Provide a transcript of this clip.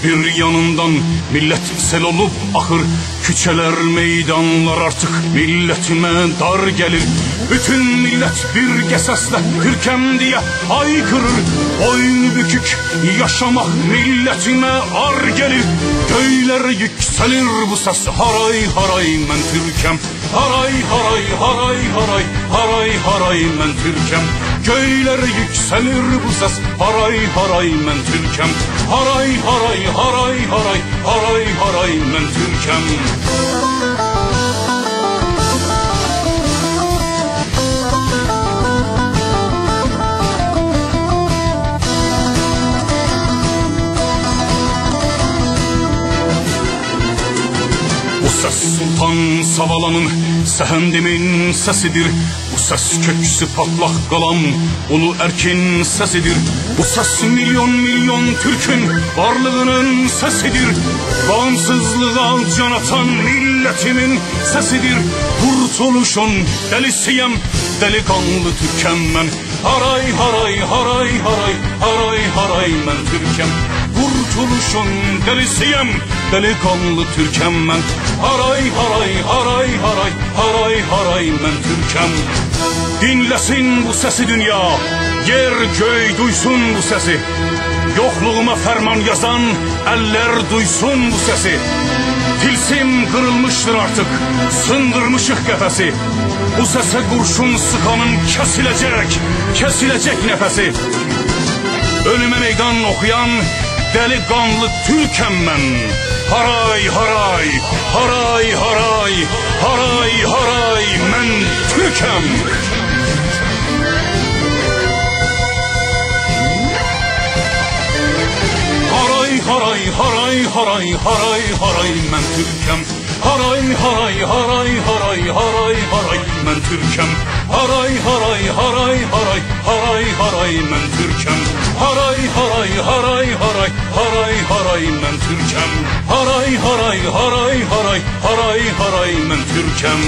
Dört bir yanından millet sel olup akır. Küçeler, meydanlar artık milletime dar gelir. Bütün millet bir gesesle Türkem diye haykırır. Boynu bükük yaşamak milletime ar gelir. Göğler yükselir bu ses, haray haray men Türkem. Haray haray haray haray haray haray men Türkem. Göğler yükselir bu ses, haray haray men Türkem. Haray haray haray haray haray haray men Türkem. Bu ses Sultan Savalan'ın Sehendimin sesidir. Bu ses köksü patlak kalan Ulu Erkin sesidir. Bu ses milyon milyon Türk'ün varlığının sesidir. Bağımsızlığa can atan milletimin sesidir. Kurtuluşun delisiyem, delikanlı Türkem ben. Haray haray haray haray haray haray men Türkem. Kurtuluşun delisiyem, delikanlı Türkem ben. Haray haray haray haray haray haray men Türkem. Dinlesin bu sesi dünya, yer göy duysun bu sesi. Yokluğuma ferman yazan eller duysun bu sesi. Tilsim kırılmıştır artık, sındırmışık kefesi. Bu sese kurşun sıkanın kesilecek, kesilecek nefesi. Ölüme meydan okuyan delikanlı Türkem ben. Haray haray haray haray haray haray men Türkem. Haray haray haray haray haray haray men Türkem. Haray haray haray haray haray haray men Türkem. Haray haray haray haray haray haray men Türkem. Haray haray haray haray haray haray men Türkem. Haray haray haray haray haray haray men Türkem.